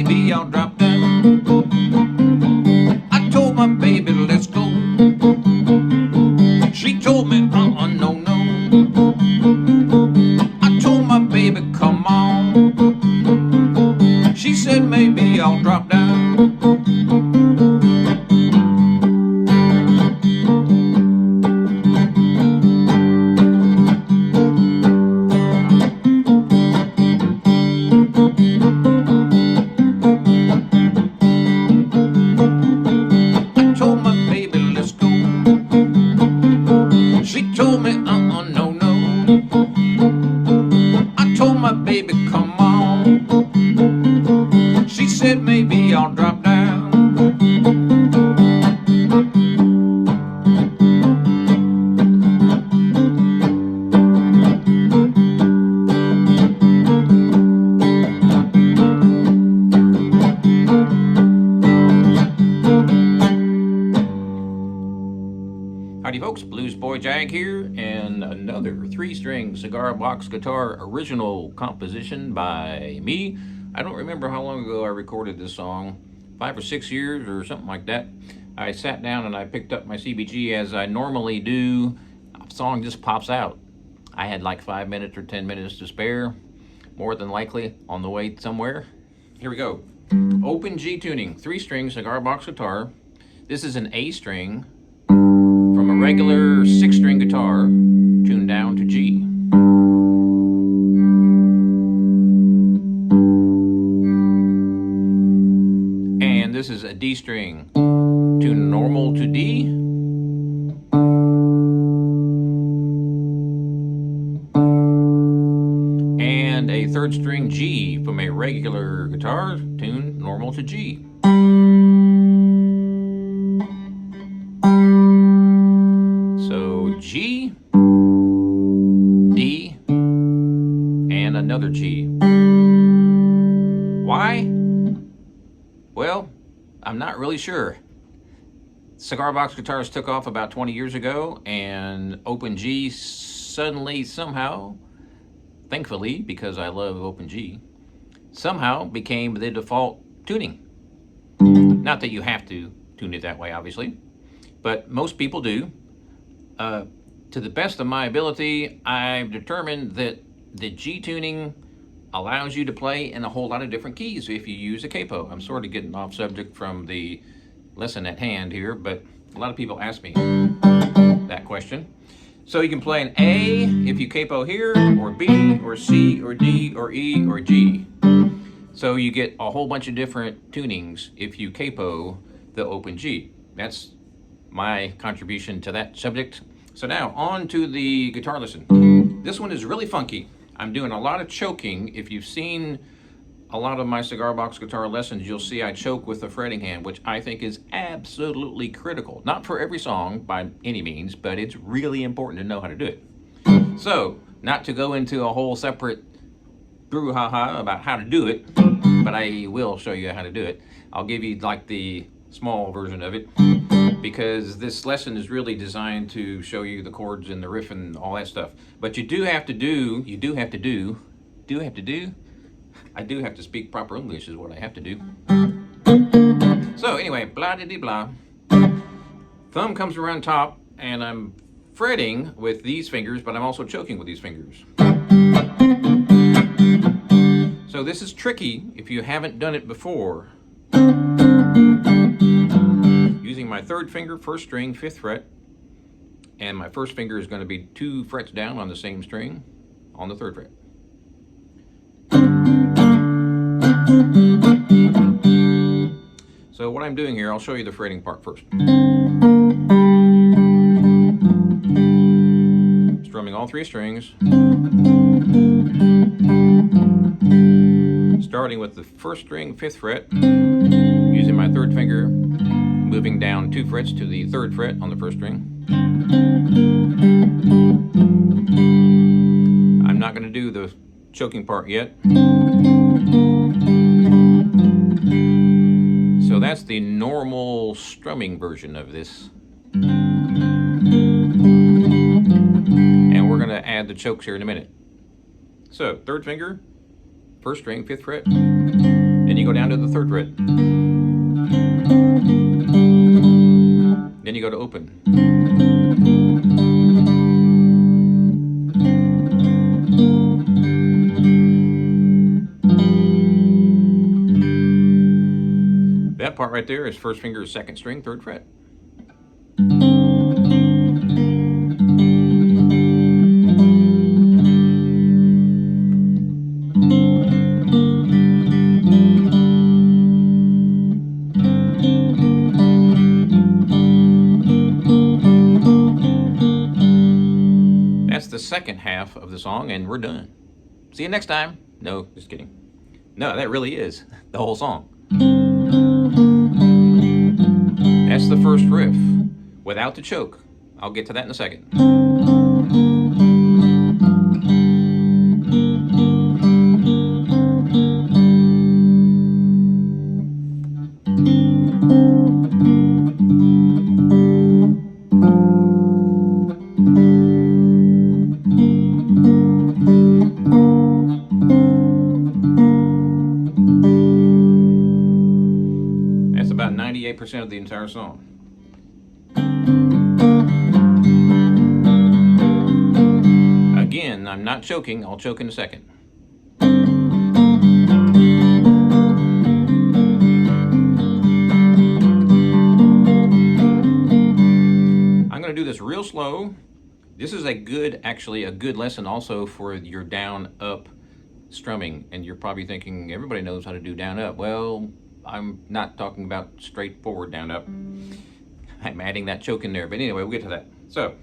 maybe I'll drop down. I told my baby, let's go. She told me, no, no. I told my baby, come on. She said, maybe I'll drop down. Howdy folks, Bluesboyjag here, and another 3-string cigar box guitar original composition by me. I don't remember how long ago I recorded this song, 5 or 6 years or something like that. I sat down and I picked up my CBG as I normally do. A song just pops out. I had like 5 minutes or 10 minutes to spare, more than likely on the way somewhere. Here we go. Open G tuning, 3-string cigar box guitar. This is an A string from a regular 6-string guitar tuned down to G. And this is a D string tuned normal to D. And a 3rd string G from a regular guitar tuned normal to G. G, D, and another G. Why? Well, I'm not really sure. Cigar box guitars took off about 20 years ago, and Open G suddenly, somehow, thankfully, because I love Open G, somehow became the default tuning. Not that you have to tune it that way, obviously, but most people do. To the best of my ability, I've determined that the G tuning allows you to play in a whole lot of different keys if you use a capo. I'm sort of getting off subject from the lesson at hand here, but a lot of people ask me that question. So you can play an A if you capo here, or B, or C, or D, or E, or G. So you get a whole bunch of different tunings if you capo the Open G. That's my contribution to that subject. So now on to the guitar lesson. This one is really funky. I'm doing a lot of choking. If you've seen a lot of my cigar box guitar lessons, you'll see I choke with the fretting hand, which I think is absolutely critical. Not for every song by any means, but it's really important to know how to do it. So, not to go into a whole separate brouhaha about how to do it, but I will show you how to do it. I'll give you like the small version of it, because this lesson is really designed to show you the chords and the riff and all that stuff. But I do have to speak proper English is what I have to do. So anyway, blah diddy blah. Thumb comes around top, and I'm fretting with these fingers, but I'm also choking with these fingers. So this is tricky if you haven't done it before. Using my 3rd finger, 1st string, 5th fret, and my 1st finger is going to be 2 frets down on the same string on the 3rd fret. So what I'm doing here, I'll show you the fretting part first. Strumming all 3 strings, starting with the 1st string, 5th fret, using my 3rd finger, moving down 2 frets to the 3rd fret on the 1st string. I'm not going to do the choking part yet. So that's the normal strumming version of this. And we're going to add the chokes here in a minute. So 3rd finger, 1st string, 5th fret. Then you you go down to the 3rd fret. Then you go to open. That part right there is 1st finger, 2nd string, 3rd fret. That's the 2nd half of the song, and we're done. See you next time. No, just kidding. No, that really is the whole song. That's the 1st riff, without the choke. I'll get to that in a second. That's about 98% of the entire song. Again, I'm not choking. I'll choke in a second. I'm going to do this real slow. This is actually a good lesson also for your down-up strumming. And you're probably thinking, everybody knows how to do down-up. Well, I'm not talking about straightforward down-up. I'm adding that choke in there. But anyway, we'll get to that. So.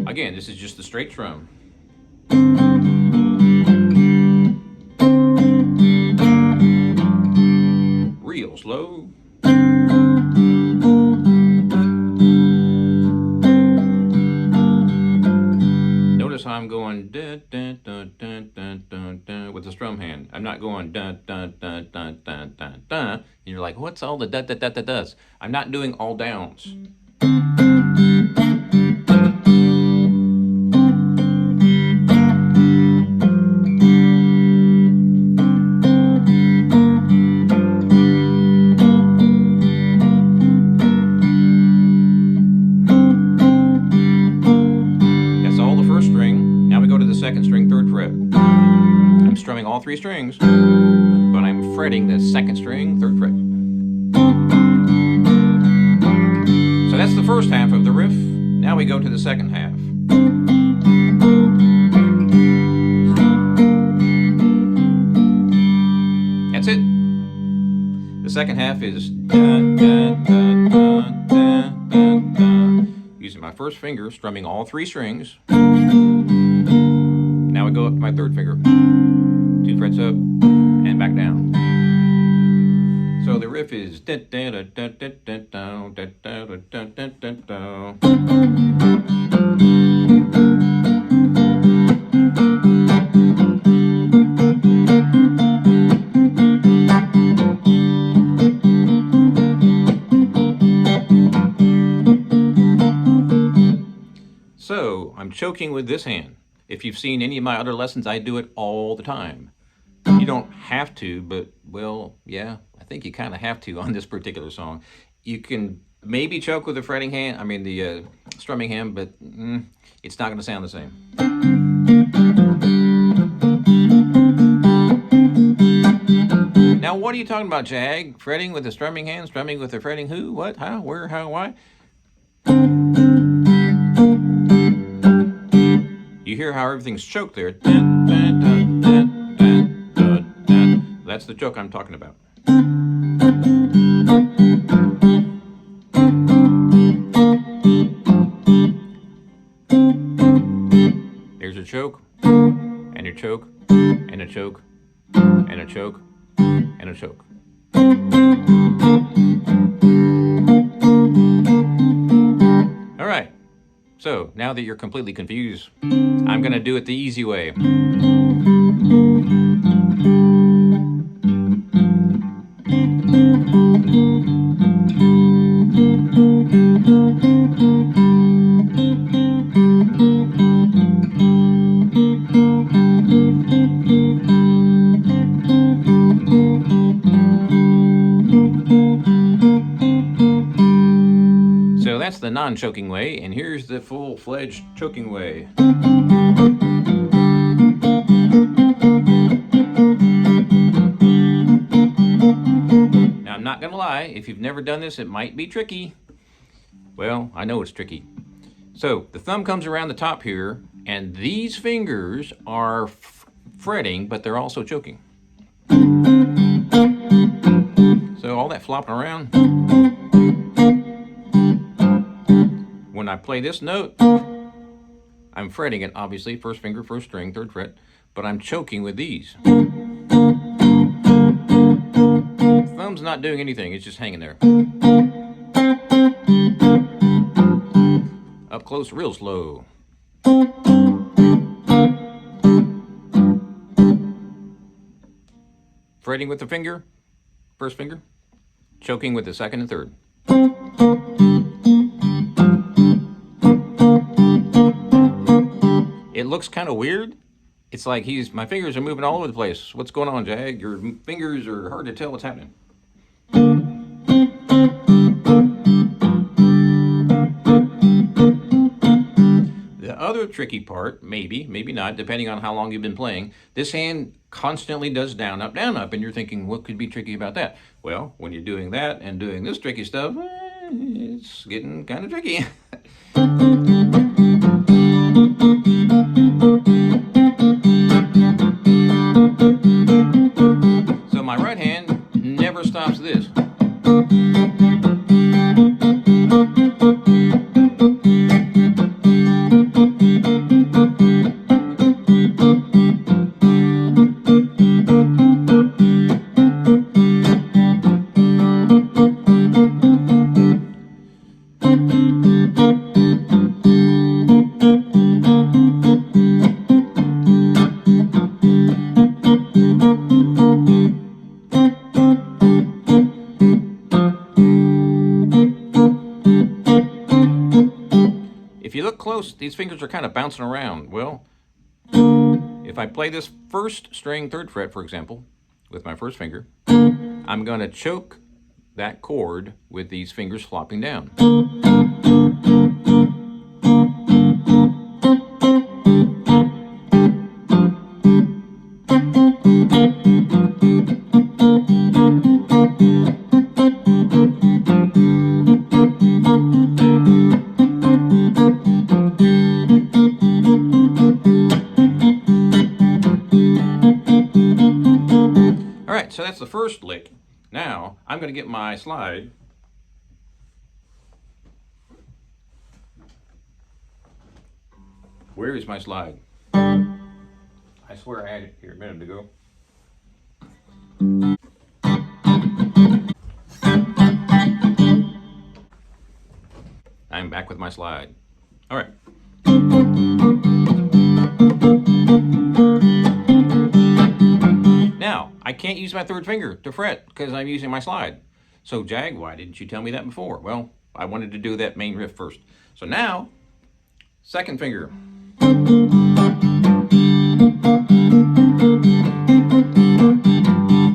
Again, this is just the straight strum. Real slow. Notice how I'm going dun, dun, dun, dun, dun, dun, dun, with the strum hand. I'm not going dun, dun, dun, dun, dun, dun, dun. And you're like, what's all the da da da da does? I'm not doing all downs. Strumming all 3 strings, but I'm fretting the 2nd string, 3rd fret. So that's the 1st half of the riff. Now we go to the 2nd half. That's it. The 2nd half is dun, dun, dun, dun, dun, dun, dun. Using my 1st finger, strumming all 3 strings. Now we go up to my 3rd finger. 2 frets up and back down. So the riff is So I'm choking with this hand. If you've seen any of my other lessons, I do it all the time. You don't have to, but, well, yeah, I think you kind of have to on this particular song. You can maybe choke with the fretting hand, the strumming hand, but it's not going to sound the same. Now, what are you talking about, Jag? Fretting with the strumming hand, strumming with the fretting who, what, how, where, how, why? You hear how everything's choked there. That's the choke I'm talking about. There's a choke, and a choke, and a choke, and a choke, and a choke. All right. So now that you're completely confused, I'm going to do it the easy way. non-choking way, and here's the full-fledged choking way. Now, I'm not gonna lie, if you've never done this, it might be tricky. Well, I know it's tricky. So the thumb comes around the top here, and these fingers are fretting, but they're also choking. So all that flopping around. When I play this note, I'm fretting it, obviously, first finger, first string, third fret, but I'm choking with these. Thumb's not doing anything, it's just hanging there. Up close, real slow. Fretting with the finger, first finger, choking with the second and third. It looks kind of weird. It's like my fingers are moving all over the place. What's going on, Jag? Your fingers are hard to tell what's happening. The other tricky part, maybe not, depending on how long you've been playing, this hand constantly does down, up, and you're thinking, what could be tricky about that? Well, when you're doing that and doing this tricky stuff, it's getting kind of tricky. So my right hand never stops this. If you look close, these fingers are kind of bouncing around. Well, if I play this first string, third fret, for example, with my first finger, I'm going to choke that chord with these fingers flopping down. Alright, so that's the first lick. Now, I'm going to get my slide. Where is my slide? I swear I had it here a minute ago. I'm back with my slide. Alright. Now, I can't use my third finger to fret because I'm using my slide. So, Jag, why didn't you tell me that before? Well, I wanted to do that main riff first. So now, second finger.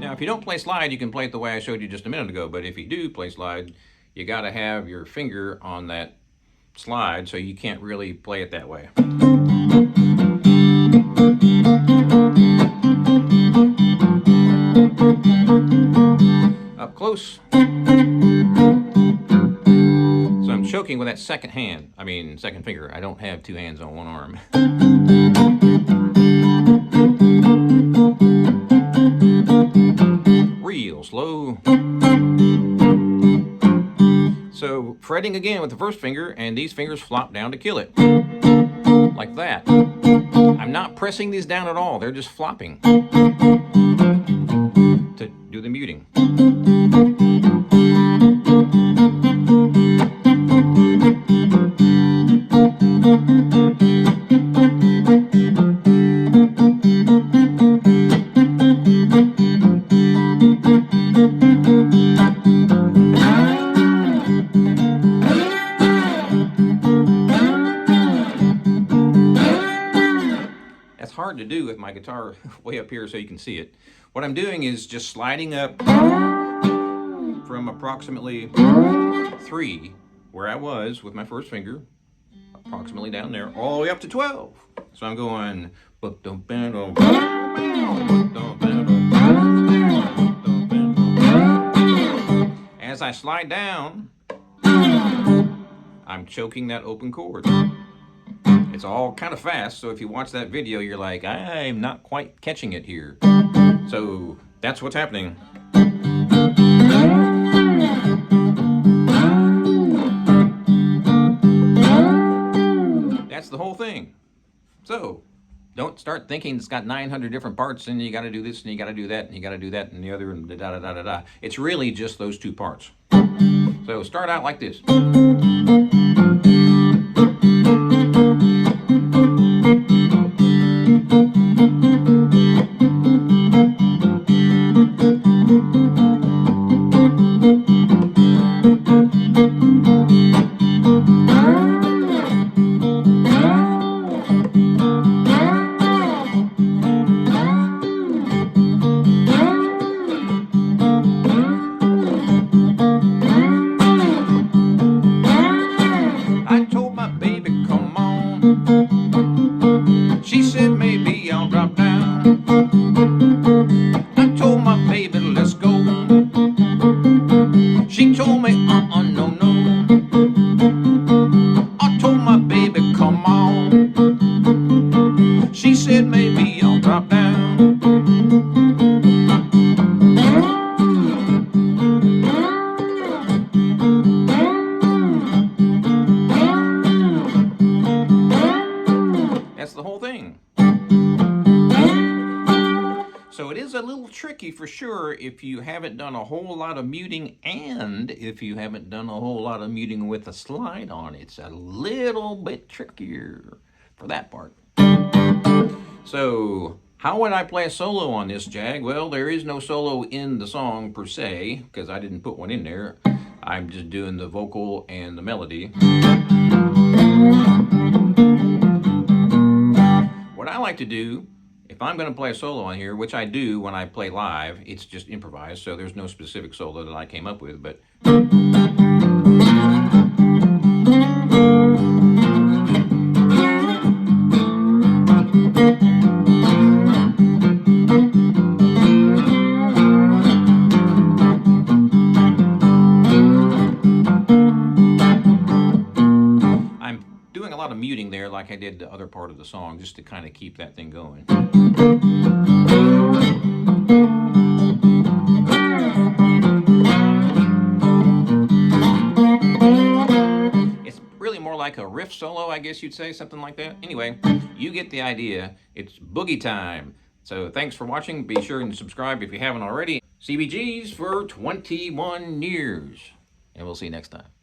Now, if you don't play slide, you can play it the way I showed you just a minute ago. But if you do play slide, you got to have your finger on that slide, so you can't really play it that way. Up close. So I'm choking with that second finger. I don't have two hands on one arm. Real slow. So fretting again with the first finger, and these fingers flop down to kill it. Like that. I'm not pressing these down at all, they're just flopping to do the muting. Hard to do with my guitar way up here so you can see it. What I'm doing is just sliding up from approximately 3 where I was with my first finger, approximately down there, all the way up to 12. So I'm going. As I slide down, I'm choking that open chord. It's all kind of fast, so if you watch that video, you're like, I'm not quite catching it here. So that's what's happening. That's the whole thing. So don't start thinking it's got 900 different parts and you got to do this and you got to do that and you got to do that and the other and da da da da da. It's really just those two parts. So start out like this. She said maybe I'll drop down. I told my baby let's go. She told me no no. I told my baby come on. She said maybe I'll drop down. That's the whole thing. So it is a little tricky for sure if you haven't done a whole lot of muting, and if you haven't done a whole lot of muting with a slide on. It's a little bit trickier for that part. So how would I play a solo on this Jag? Well, there is no solo in the song per se, because I didn't put one in there. I'm just doing the vocal and the melody. What I like to do, if I'm going to play a solo on here, which I do when I play live, it's just improvised, so there's no specific solo that I came up with, but a lot of muting there like I did the other part of the song, just to kind of keep that thing going. It's really more like a riff solo, I guess you'd say, something like that. Anyway, you get the idea. It's boogie time. So thanks for watching. Be sure and subscribe if you haven't already. CBGs for 21 years. And we'll see you next time.